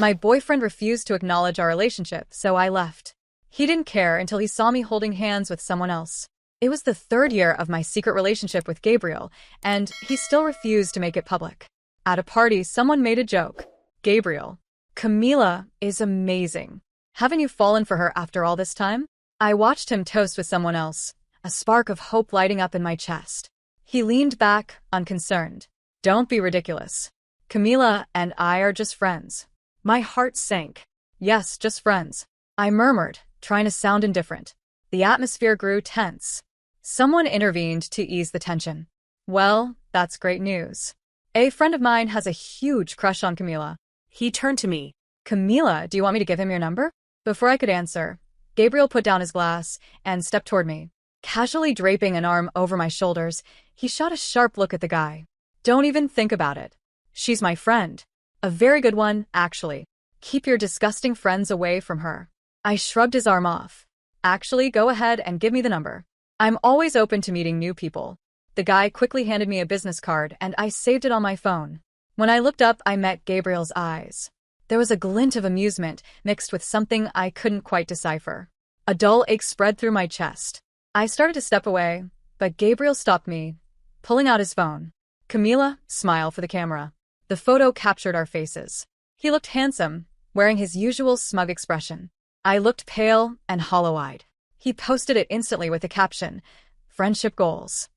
My boyfriend refused to acknowledge our relationship, so I left. He didn't care until he saw me holding hands with someone else. It was the third year of my secret relationship with Gabriel, and he still refused to make it public. At a party, someone made a joke. Gabriel, Camila is amazing. Haven't you fallen for her after all this time? I watched him toast with someone else, a spark of hope lighting up in my chest. He leaned back, unconcerned. Don't be ridiculous. Camila and I are just friends. My heart sank. Yes, just friends. I murmured, trying to sound indifferent. The atmosphere grew tense. Someone intervened to ease the tension. Well, that's great news. A friend of mine has a huge crush on Camila. He turned to me. Camila, do you want me to give him your number? Before I could answer, Gabriel put down his glass and stepped toward me. Casually draping an arm over my shoulders, he shot a sharp look at the guy. Don't even think about it. She's my friend. A very good one, actually. Keep your disgusting friends away from her. I shrugged his arm off. Actually, go ahead and give me the number. I'm always open to meeting new people. The guy quickly handed me a business card and I saved it on my phone. When I looked up, I met Gabriel's eyes. There was a glint of amusement mixed with something I couldn't quite decipher. A dull ache spread through my chest. I started to step away, but Gabriel stopped me, pulling out his phone. Camila, smile for the camera. The photo captured our faces. He looked handsome, wearing his usual smug expression. I looked pale and hollow-eyed. He posted it instantly with the caption, "Friendship goals."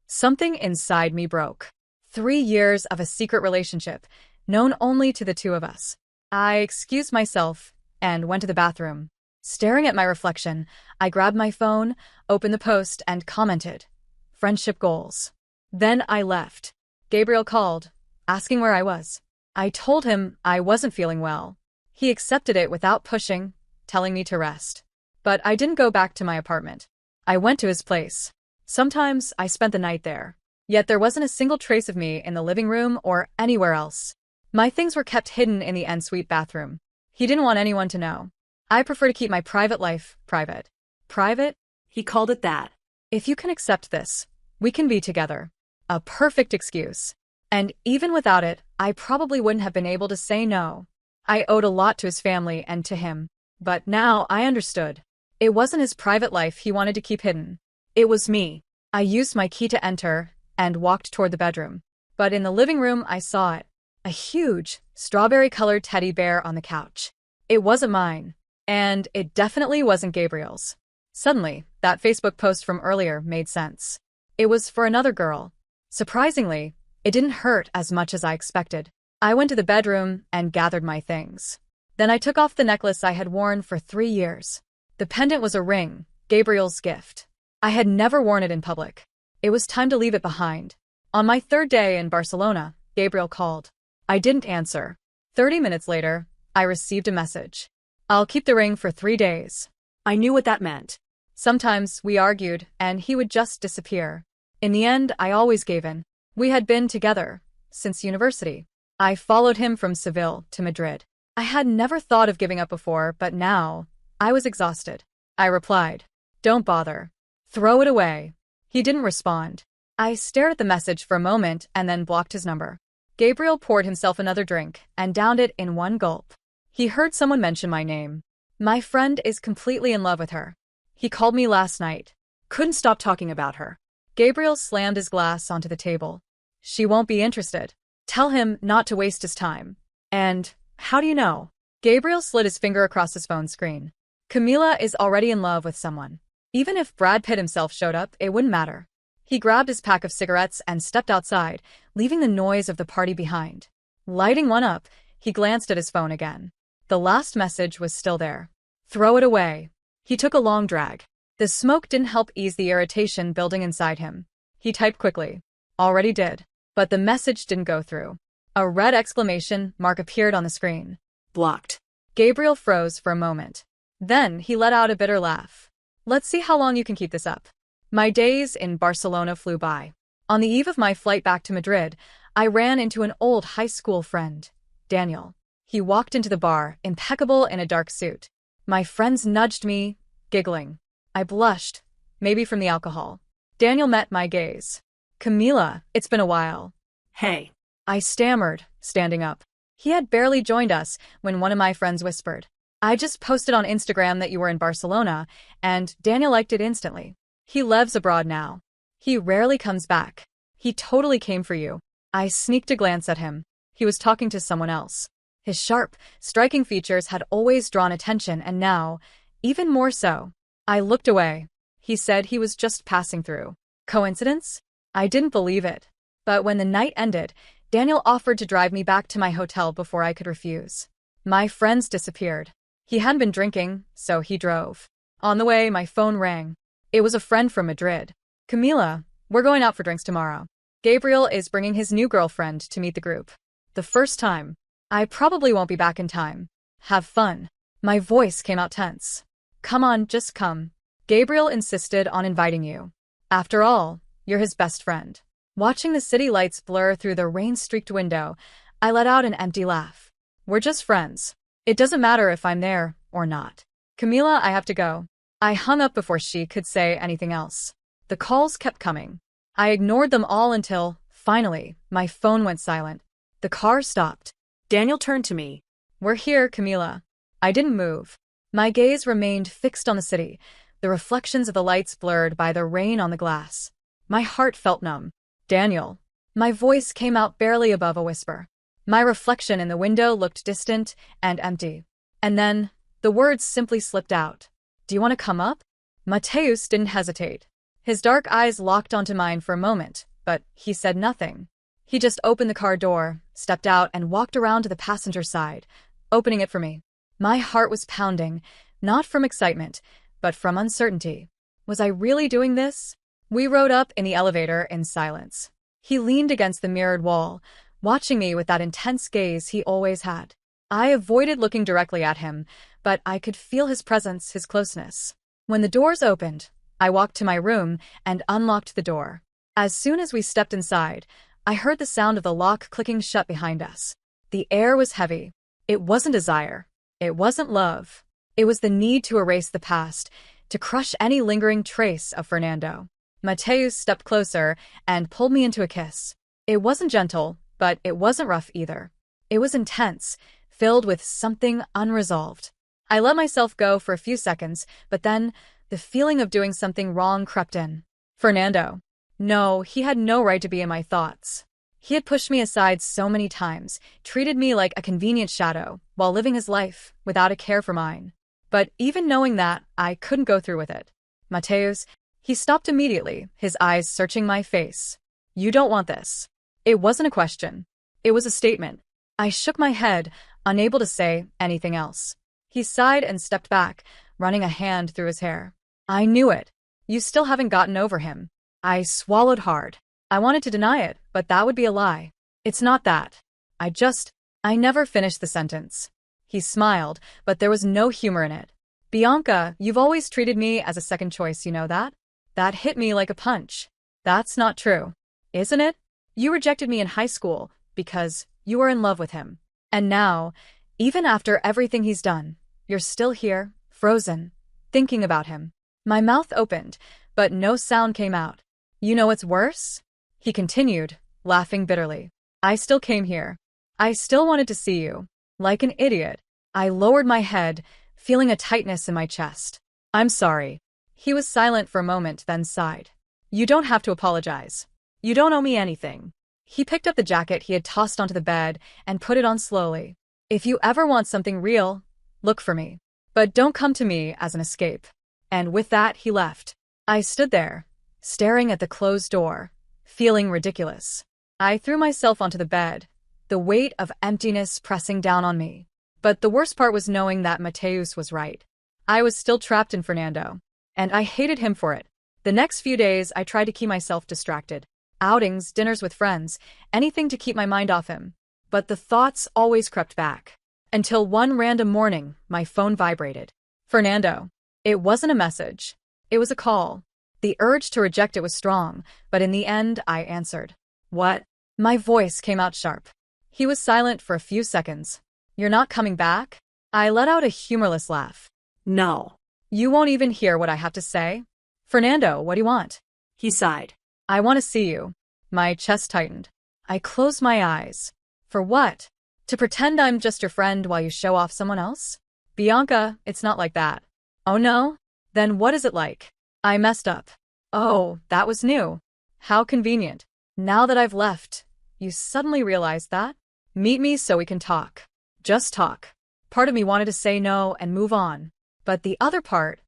Something inside me broke. 3 years of a secret relationship, known only to the two of us. I excused myself and went to the bathroom. Staring at my reflection, I grabbed my phone, opened the post, and commented, "Friendship goals." Then I left. Gabriel called, asking where I was. I told him I wasn't feeling well. He accepted it without pushing, telling me to rest. But I didn't go back to my apartment. I went to his place. Sometimes I spent the night there. Yet there wasn't a single trace of me in the living room or anywhere else. My things were kept hidden in the ensuite bathroom. He didn't want anyone to know. I prefer to keep my private life private. Private? He called it that. If you can accept this, we can be together. A perfect excuse. And even without it, I probably wouldn't have been able to say no. I owed a lot to his family and to him. But now I understood. It wasn't his private life he wanted to keep hidden. It was me. I used my key to enter and walked toward the bedroom. But in the living room, I saw it. A huge, strawberry-colored teddy bear on the couch. It wasn't mine. And it definitely wasn't Gabriel's. Suddenly, that Facebook post from earlier made sense. It was for another girl. Surprisingly, it didn't hurt as much as I expected. I went to the bedroom and gathered my things. Then I took off the necklace I had worn for 3 years. The pendant was a ring, Gabriel's gift. I had never worn it in public. It was time to leave it behind. On my 3rd day in Barcelona, Gabriel called. I didn't answer. 30 minutes later, I received a message. I'll keep the ring for 3 days. I knew what that meant. Sometimes we argued, and he would just disappear. In the end, I always gave in. We had been together since university. I followed him from Seville to Madrid. I had never thought of giving up before, but now, I was exhausted. I replied, "Don't bother. Throw it away." He didn't respond. I stared at the message for a moment and then blocked his number. Gabriel poured himself another drink and downed it in one gulp. He heard someone mention my name. My friend is completely in love with her. He called me last night. Couldn't stop talking about her. Gabriel slammed his glass onto the table. She won't be interested. Tell him not to waste his time. And, how do you know? Gabriel slid his finger across his phone screen. Camila is already in love with someone. Even if Brad Pitt himself showed up, it wouldn't matter. He grabbed his pack of cigarettes and stepped outside, leaving the noise of the party behind. Lighting one up, he glanced at his phone again. The last message was still there. Throw it away. He took a long drag. The smoke didn't help ease the irritation building inside him. He typed quickly. Already did. But the message didn't go through. A red exclamation mark appeared on the screen. Blocked. Gabriel froze for a moment. Then he let out a bitter laugh. Let's see how long you can keep this up. My days in Barcelona flew by. On the eve of my flight back to Madrid, I ran into an old high school friend, Daniel. He walked into the bar, impeccable in a dark suit. My friends nudged me, giggling. I blushed, maybe from the alcohol. Daniel met my gaze. Camila, it's been a while. Hey. I stammered, standing up. He had barely joined us when one of my friends whispered, "I just posted on Instagram that you were in Barcelona," and Daniel liked it instantly. "He lives abroad now. He rarely comes back. He totally came for you." I sneaked a glance at him. He was talking to someone else. His sharp, striking features had always drawn attention, and now, even more so. I looked away. He said he was just passing through. Coincidence? I didn't believe it. But when the night ended, Daniel offered to drive me back to my hotel before I could refuse. My friends disappeared. He hadn't been drinking, so he drove. On the way, my phone rang. It was a friend from Madrid. "Camila, we're going out for drinks tomorrow. Gabriel is bringing his new girlfriend to meet the group. The first time. I probably won't be back in time. Have fun." My voice came out tense. "Come on, just come. Gabriel insisted on inviting you. After all, you're his best friend." Watching the city lights blur through the rain-streaked window, I let out an empty laugh. "We're just friends. It doesn't matter if I'm there or not. Camila, I have to go." I hung up before she could say anything else. The calls kept coming. I ignored them all until, finally, my phone went silent. The car stopped. Daniel turned to me. "We're here, Camila." I didn't move. My gaze remained fixed on the city, the reflections of the lights blurred by the rain on the glass. My heart felt numb. "Daniel." My voice came out barely above a whisper. My reflection in the window looked distant and empty. And then, the words simply slipped out. "Do you want to come up?" Mateus didn't hesitate. His dark eyes locked onto mine for a moment, but he said nothing. He just opened the car door, stepped out, and walked around to the passenger side, opening it for me. My heart was pounding, not from excitement, but from uncertainty. Was I really doing this? We rode up in the elevator in silence. He leaned against the mirrored wall, watching me with that intense gaze he always had. I avoided looking directly at him, but I could feel his presence, his closeness. When the doors opened, I walked to my room and unlocked the door. As soon as we stepped inside, I heard the sound of the lock clicking shut behind us. The air was heavy. It wasn't desire. It wasn't love. It was the need to erase the past, to crush any lingering trace of Fernando. Mateus stepped closer and pulled me into a kiss. It wasn't gentle, but it wasn't rough either. It was intense, filled with something unresolved. I let myself go for a few seconds, but then the feeling of doing something wrong crept in. Fernando. No, he had no right to be in my thoughts. He had pushed me aside so many times, treated me like a convenient shadow, while living his life without a care for mine. But even knowing that, I couldn't go through with it. Mateus, he stopped immediately, his eyes searching my face. "You don't want this." It wasn't a question. It was a statement. I shook my head, unable to say anything else. He sighed and stepped back, running a hand through his hair. "I knew it. You still haven't gotten over him." I swallowed hard. I wanted to deny it, but that would be a lie. "It's not that. I never finished the sentence." He smiled, but there was no humor in it. "Bianca, you've always treated me as a second choice, you know that?" That hit me like a punch. "That's not true. Isn't it? You rejected me in high school because you were in love with him. And now, even after everything he's done, you're still here, frozen, thinking about him." My mouth opened, but no sound came out. "You know what's worse?" He continued, laughing bitterly. "I still came here. I still wanted to see you. Like an idiot." I lowered my head, feeling a tightness in my chest. "I'm sorry." He was silent for a moment, then sighed. "You don't have to apologize. You don't owe me anything." He picked up the jacket he had tossed onto the bed and put it on slowly. "If you ever want something real, look for me. But don't come to me as an escape." And with that, he left. I stood there, staring at the closed door, feeling ridiculous. I threw myself onto the bed, the weight of emptiness pressing down on me. But the worst part was knowing that Mateus was right. I was still trapped in Fernando, and I hated him for it. The next few days, I tried to keep myself distracted. Outings, dinners with friends, anything to keep my mind off him. But the thoughts always crept back. Until one random morning, my phone vibrated. Fernando. It wasn't a message. It was a call. The urge to reject it was strong, but in the end, I answered. "What?" My voice came out sharp. He was silent for a few seconds. "You're not coming back?" I let out a humorless laugh. "No." "You won't even hear what I have to say?" "Fernando, what do you want?" He sighed. "I want to see you." My chest tightened. I closed my eyes. For what? To pretend I'm just your friend while you show off someone else? Bianca, it's not like that. Oh no? Then what is it like? I messed up. Oh, that was new. How convenient. Now that I've left, you suddenly realize that? Meet me so we can talk. Just talk. Part of me wanted to say no and move on. But the other part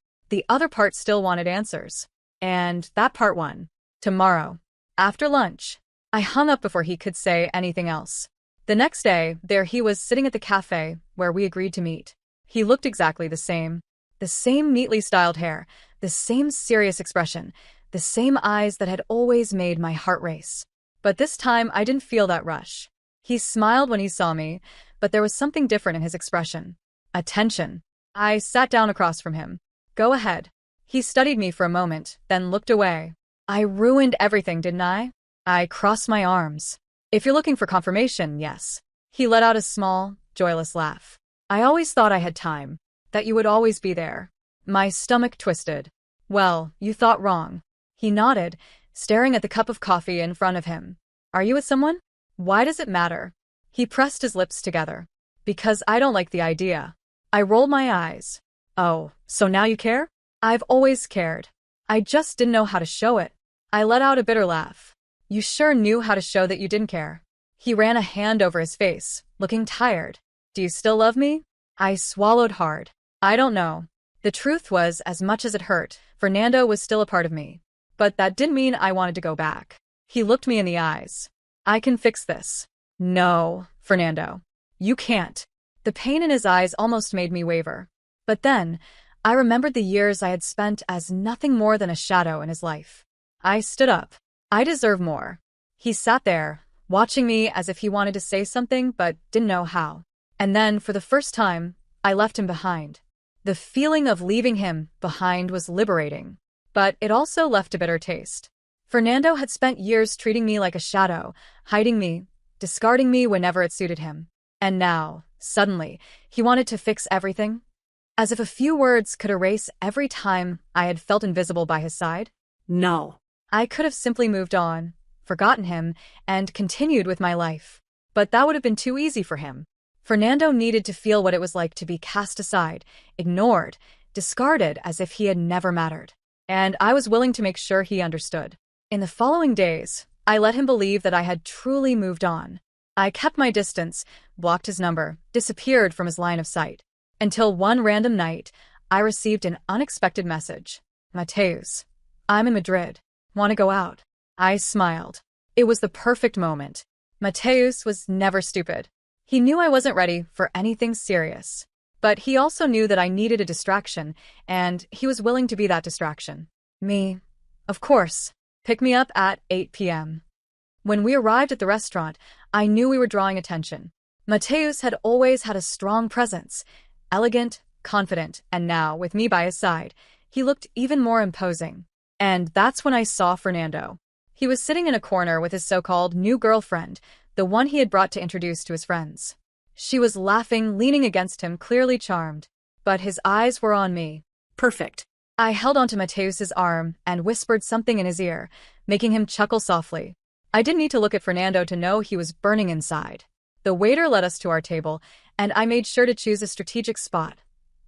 still wanted answers. And that part won. Tomorrow. After lunch. I hung up before he could say anything else. The next day, there he was sitting at the cafe where we agreed to meet. He looked exactly the same. The same neatly styled hair, the same serious expression, the same eyes that had always made my heart race. But this time I didn't feel that rush. He smiled when he saw me, but there was something different in his expression. Attention. I sat down across from him. Go ahead. He studied me for a moment, then looked away. I ruined everything, didn't I? I crossed my arms. If you're looking for confirmation, yes. He let out a small, joyless laugh. I always thought I had time, that you would always be there. My stomach twisted. Well, you thought wrong. He nodded, staring at the cup of coffee in front of him. Are you with someone? Why does it matter? He pressed his lips together. Because I don't like the idea. I rolled my eyes. Oh, so now you care? I've always cared. I just didn't know how to show it. I let out a bitter laugh. You sure knew how to show that you didn't care. He ran a hand over his face, looking tired. Do you still love me? I swallowed hard. I don't know. The truth was, as much as it hurt, Fernando was still a part of me. But that didn't mean I wanted to go back. He looked me in the eyes. I can fix this. No, Fernando. You can't. The pain in his eyes almost made me waver. But then, I remembered the years I had spent as nothing more than a shadow in his life. I stood up. I deserve more. He sat there, watching me as if he wanted to say something but didn't know how. And then, for the first time, I left him behind. The feeling of leaving him behind was liberating. But it also left a bitter taste. Fernando had spent years treating me like a shadow, hiding me, discarding me whenever it suited him. And now, suddenly, he wanted to fix everything? As if a few words could erase every time I had felt invisible by his side? No. I could have simply moved on, forgotten him, and continued with my life. But that would have been too easy for him. Fernando needed to feel what it was like to be cast aside, ignored, discarded as if he had never mattered. And I was willing to make sure he understood. In the following days, I let him believe that I had truly moved on. I kept my distance, blocked his number, disappeared from his line of sight. Until one random night, I received an unexpected message. Mateus, I'm in Madrid. Want to go out? I smiled. It was the perfect moment. Mateus was never stupid. He knew I wasn't ready for anything serious. But he also knew that I needed a distraction, and he was willing to be that distraction. Me. Of course. Pick me up at 8 p.m. When we arrived at the restaurant, I knew we were drawing attention. Mateus had always had a strong presence, elegant, confident, and now, with me by his side, he looked even more imposing. And that's when I saw Fernando. He was sitting in a corner with his so-called new girlfriend, the one he had brought to introduce to his friends. She was laughing, leaning against him, clearly charmed. But his eyes were on me. Perfect. I held onto Mateus's arm and whispered something in his ear, making him chuckle softly. I didn't need to look at Fernando to know he was burning inside. The waiter led us to our table, and I made sure to choose a strategic spot,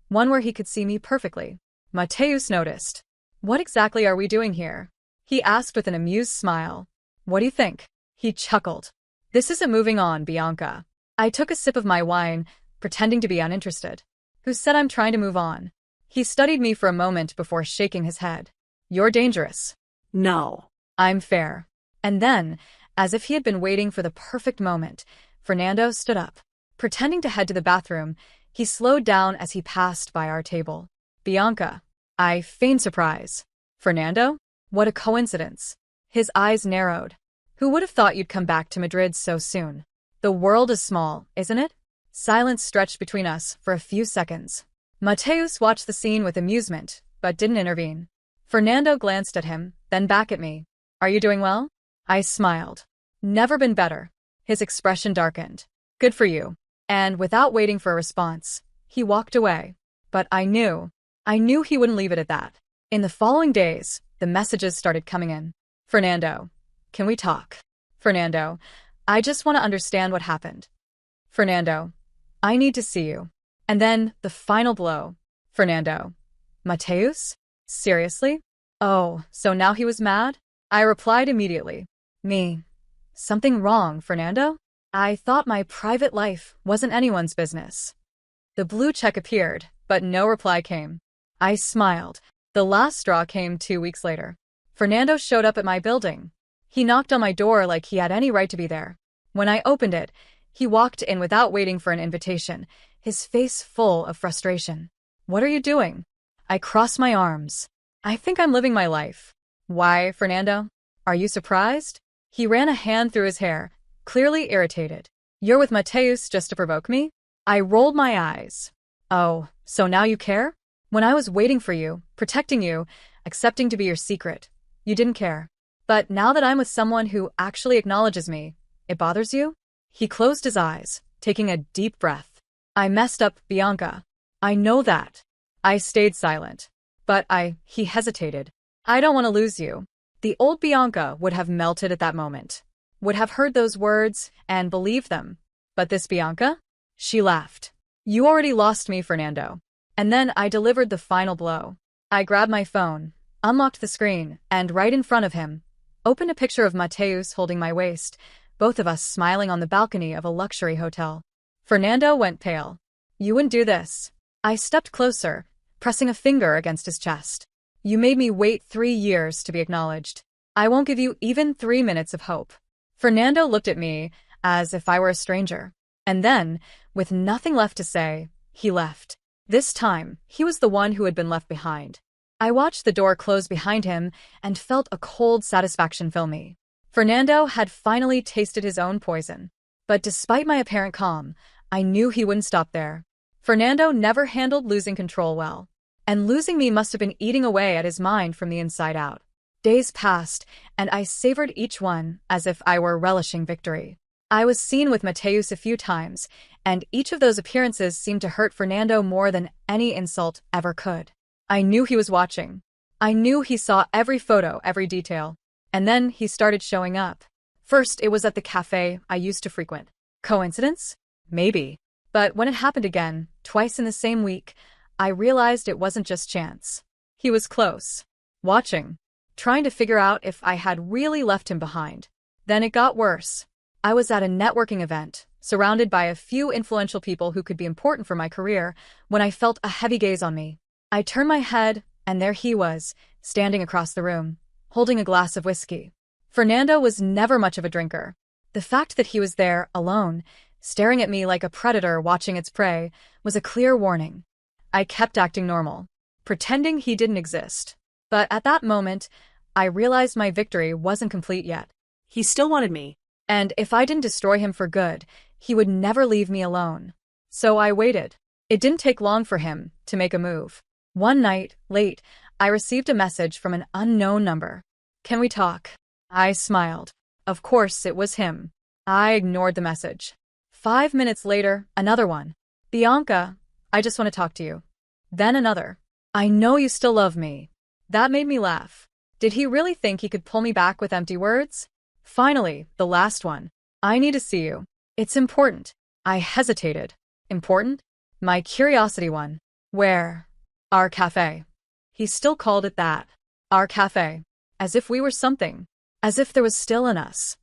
one where he could see me perfectly. Mateus noticed. What exactly are we doing here? He asked with an amused smile. What do you think? He chuckled. This isn't moving on, Bianca. I took a sip of my wine, pretending to be uninterested. Who said I'm trying to move on? He studied me for a moment before shaking his head. You're dangerous. No. I'm fair. And then, as if he had been waiting for the perfect moment, Fernando stood up. Pretending to head to the bathroom, he slowed down as he passed by our table. Bianca. I feigned surprise. Fernando? What a coincidence. His eyes narrowed. Who would have thought you'd come back to Madrid so soon? The world is small, isn't it? Silence stretched between us for a few seconds. Mateus watched the scene with amusement, but didn't intervene. Fernando glanced at him, then back at me. Are you doing well? I smiled. Never been better. His expression darkened. Good for you. And without waiting for a response, he walked away. But I knew he wouldn't leave it at that. In the following days, the messages started coming in. Fernando, can we talk? Fernando, I just want to understand what happened. Fernando, I need to see you. And then the final blow. Fernando. Mateus? Seriously? Oh, so now he was mad? I replied immediately. Me. Something wrong, Fernando? I thought my private life wasn't anyone's business. The blue check appeared, but no reply came. I smiled. The last straw came 2 weeks later. Fernando showed up at my building. He knocked on my door like he had any right to be there. When I opened it, he walked in without waiting for an invitation, his face full of frustration. What are you doing? I crossed my arms. I think I'm living my life. Why, Fernando? Are you surprised? He ran a hand through his hair, clearly irritated. You're with Mateus just to provoke me? I rolled my eyes. Oh, so now you care? When I was waiting for you, protecting you, accepting to be your secret, you didn't care. But now that I'm with someone who actually acknowledges me, it bothers you? He closed his eyes, taking a deep breath. I messed up, Bianca. I know that. I stayed silent. But he hesitated. I don't want to lose you. The old Bianca would have melted at that moment, would have heard those words and believed them. But this Bianca? She laughed. You already lost me, Fernando. And then I delivered the final blow. I grabbed my phone, unlocked the screen, and right in front of him, opened a picture of Mateus holding my waist, both of us smiling on the balcony of a luxury hotel. Fernando went pale. You wouldn't do this. I stepped closer, pressing a finger against his chest. You made me wait 3 years to be acknowledged. I won't give you even 3 minutes of hope. Fernando looked at me as if I were a stranger. And then, with nothing left to say, he left. This time, he was the one who had been left behind. I watched the door close behind him and felt a cold satisfaction fill me. Fernando had finally tasted his own poison. But despite my apparent calm, I knew he wouldn't stop there. Fernando never handled losing control well. And losing me must have been eating away at his mind from the inside out. Days passed, and I savored each one as if I were relishing victory. I was seen with Mateus a few times, and each of those appearances seemed to hurt Fernando more than any insult ever could. I knew he was watching. I knew he saw every photo, every detail. And then he started showing up. First, it was at the cafe I used to frequent. Coincidence? Maybe. But when it happened again, twice in the same week, I realized it wasn't just chance. He was close. Watching. Trying to figure out if I had really left him behind. Then it got worse. I was at a networking event, surrounded by a few influential people who could be important for my career, when I felt a heavy gaze on me. I turned my head, and there he was, standing across the room, holding a glass of whiskey. Fernando was never much of a drinker. The fact that he was there, alone, staring at me like a predator watching its prey, was a clear warning. I kept acting normal, pretending he didn't exist. But at that moment, I realized my victory wasn't complete yet. He still wanted me. And if I didn't destroy him for good, he would never leave me alone. So I waited. It didn't take long for him to make a move. One night, late, I received a message from an unknown number. Can we talk? I smiled. Of course, it was him. I ignored the message. 5 minutes later, another one. Bianca, I just want to talk to you. Then another. I know you still love me. That made me laugh. Did he really think he could pull me back with empty words? Finally, the last one. I need to see you. It's important. I hesitated. Important? My curiosity won. Where? Our cafe. He still called it that. Our cafe. As if we were something. As if there was still in us.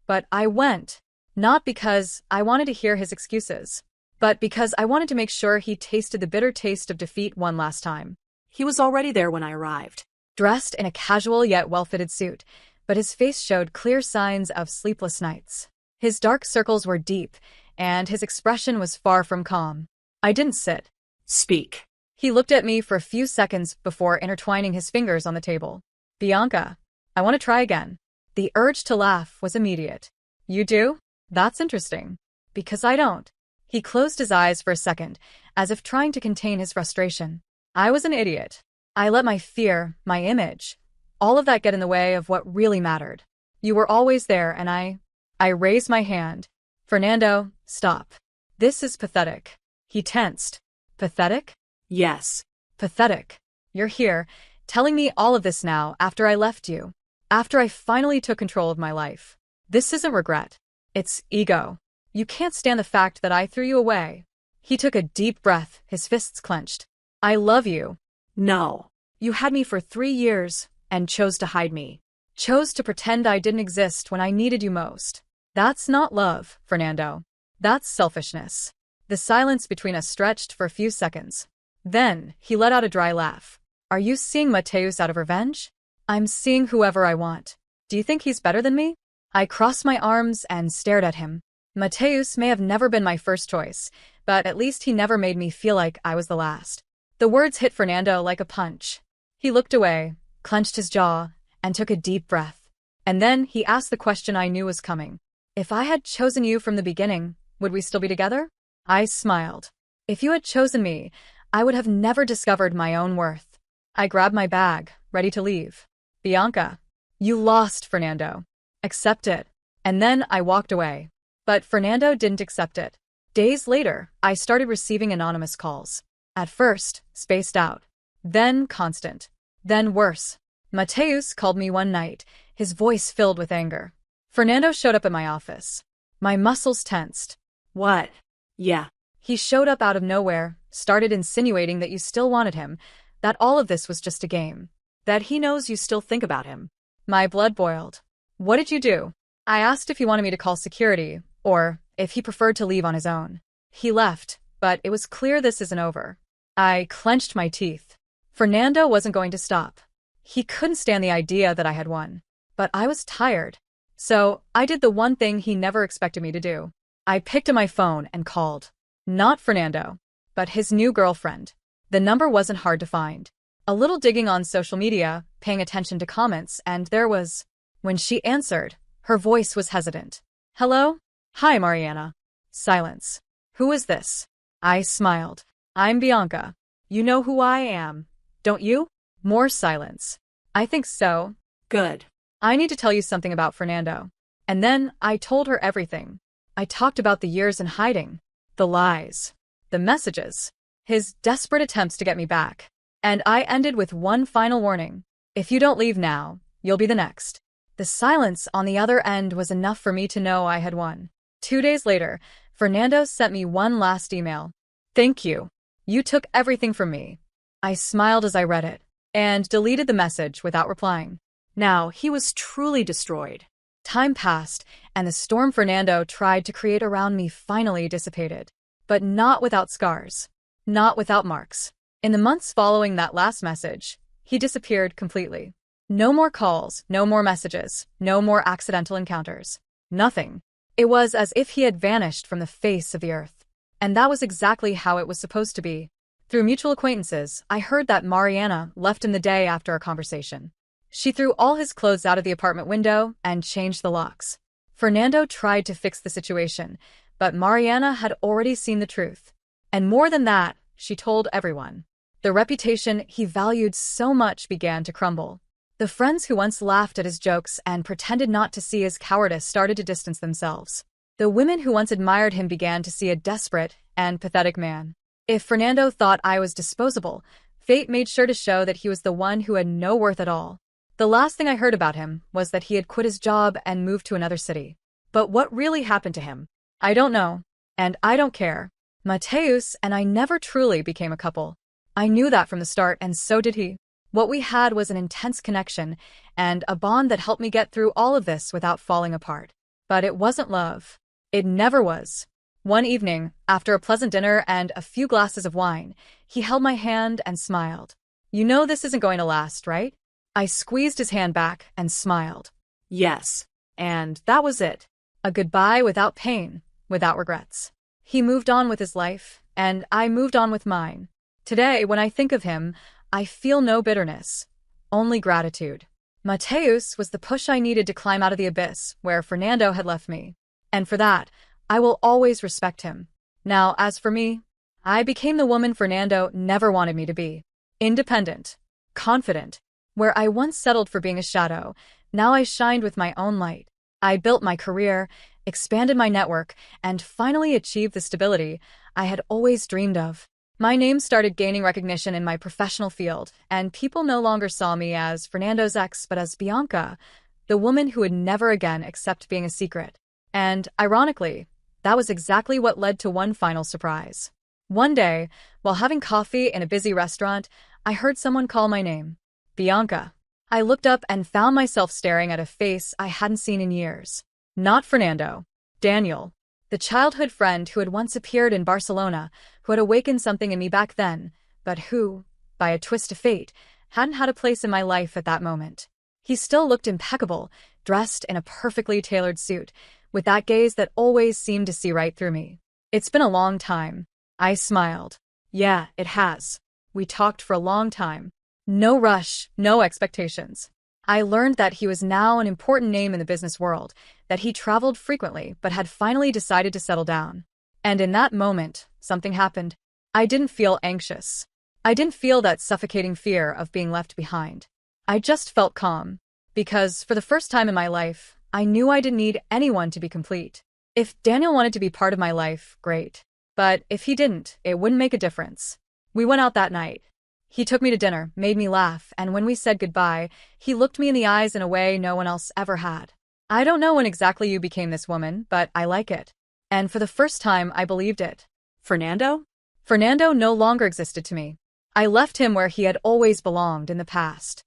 But I went. Not because I wanted to hear his excuses, but because I wanted to make sure he tasted the bitter taste of defeat one last time. He was already there when I arrived. Dressed in a casual yet well-fitted suit, but his face showed clear signs of sleepless nights. His dark circles were deep, and his expression was far from calm. I didn't sit. Speak. He looked at me for a few seconds before intertwining his fingers on the table. Bianca, I want to try again. The urge to laugh was immediate. You do? That's interesting. Because I don't. He closed his eyes for a second, as if trying to contain his frustration. I was an idiot. I let my fear, my image, all of that get in the way of what really mattered. You were always there, and I raised my hand. Fernando, stop. This is pathetic. He tensed. Pathetic? Yes. Pathetic. You're here, telling me all of this now after I left you. After I finally took control of my life. This isn't regret. It's ego. You can't stand the fact that I threw you away. He took a deep breath, his fists clenched. I love you. No. You had me for 3 years and chose to hide me. Chose to pretend I didn't exist when I needed you most. That's not love, Fernando. That's selfishness. The silence between us stretched for a few seconds. Then, he let out a dry laugh. Are you seeing Mateus out of revenge? I'm seeing whoever I want. Do you think he's better than me? I crossed my arms and stared at him. Mateus may have never been my first choice, but at least he never made me feel like I was the last. The words hit Fernando like a punch. He looked away, clenched his jaw, and took a deep breath. And then he asked the question I knew was coming. If I had chosen you from the beginning, would we still be together? I smiled. If you had chosen me, I would have never discovered my own worth. I grabbed my bag, ready to leave. Bianca, you lost, Fernando. Accept it. And then I walked away. But Fernando didn't accept it. Days later, I started receiving anonymous calls. At first, spaced out. Then constant. Then worse. Mateus called me one night, his voice filled with anger. Fernando showed up at my office. My muscles tensed. What? Yeah. He showed up out of nowhere, started insinuating that you still wanted him, that all of this was just a game, that he knows you still think about him. My blood boiled. What did you do? I asked if he wanted me to call security, or if he preferred to leave on his own. He left, but it was clear this isn't over. I clenched my teeth. Fernando wasn't going to stop. He couldn't stand the idea that I had won. But I was tired. So I did the one thing he never expected me to do. I picked up my phone and called. Not Fernando, but his new girlfriend. The number wasn't hard to find. A little digging on social media, paying attention to comments, and there was... When she answered, her voice was hesitant. Hello? Hi, Mariana. Silence. Who is this? I smiled. I'm Bianca. You know who I am, don't you? More silence. I think so. Good. I need to tell you something about Fernando. And then I told her everything. I talked about the years in hiding, the lies, the messages, his desperate attempts to get me back. And I ended with one final warning. If you don't leave now, you'll be the next. The silence on the other end was enough for me to know I had won. 2 days later, Fernando sent me one last email. Thank you. You took everything from me. I smiled as I read it, and deleted the message without replying. Now, he was truly destroyed. Time passed, and the storm Fernando tried to create around me finally dissipated. But not without scars. Not without marks. In the months following that last message, he disappeared completely. No more calls, no more messages, no more accidental encounters. Nothing. It was as if he had vanished from the face of the earth. And that was exactly how it was supposed to be. Through mutual acquaintances, I heard that Mariana left him the day after our conversation. She threw all his clothes out of the apartment window and changed the locks. Fernando tried to fix the situation, but Mariana had already seen the truth. And more than that, she told everyone. The reputation he valued so much began to crumble. The friends who once laughed at his jokes and pretended not to see his cowardice started to distance themselves. The women who once admired him began to see a desperate and pathetic man. If Fernando thought I was disposable, fate made sure to show that he was the one who had no worth at all. The last thing I heard about him was that he had quit his job and moved to another city. But what really happened to him? I don't know. And I don't care. Mateus and I never truly became a couple. I knew that from the start, and so did he. What we had was an intense connection and a bond that helped me get through all of this without falling apart. But it wasn't love. It never was. One evening, after a pleasant dinner and a few glasses of wine, he held my hand and smiled. You know this isn't going to last, right? I squeezed his hand back and smiled. Yes. And that was it. A goodbye without pain, without regrets. He moved on with his life, and I moved on with mine. Today, when I think of him, I feel no bitterness, only gratitude. Mateus was the push I needed to climb out of the abyss where Fernando had left me. And for that, I will always respect him. Now, as for me, I became the woman Fernando never wanted me to be. Independent, confident. Where I once settled for being a shadow, now I shined with my own light. I built my career, expanded my network, and finally achieved the stability I had always dreamed of. My name started gaining recognition in my professional field, and people no longer saw me as Fernando's ex, but as Bianca, the woman who would never again accept being a secret. And, ironically, That was exactly what led to one final surprise. One day, while having coffee in a busy restaurant, I heard someone call my name. Bianca. I looked up and found myself staring at a face I hadn't seen in years. Not Fernando. Daniel. The childhood friend who had once appeared in Barcelona, who had awakened something in me back then, but who, by a twist of fate, hadn't had a place in my life at that moment. He still looked impeccable, dressed in a perfectly tailored suit, with that gaze that always seemed to see right through me. It's been a long time. I smiled. Yeah, it has. We talked for a long time. No rush, no expectations. I learned that he was now an important name in the business world, that he traveled frequently but had finally decided to settle down. And in that moment, something happened. I didn't feel anxious. I didn't feel that suffocating fear of being left behind. I just felt calm, because for the first time in my life, I knew I didn't need anyone to be complete. If Daniel wanted to be part of my life, great. But if he didn't, it wouldn't make a difference. We went out that night. He took me to dinner, made me laugh, and when we said goodbye, he looked me in the eyes in a way no one else ever had. I don't know when exactly you became this woman, but I like it. And for the first time, I believed it. Fernando? Fernando no longer existed to me. I left him where he had always belonged in the past.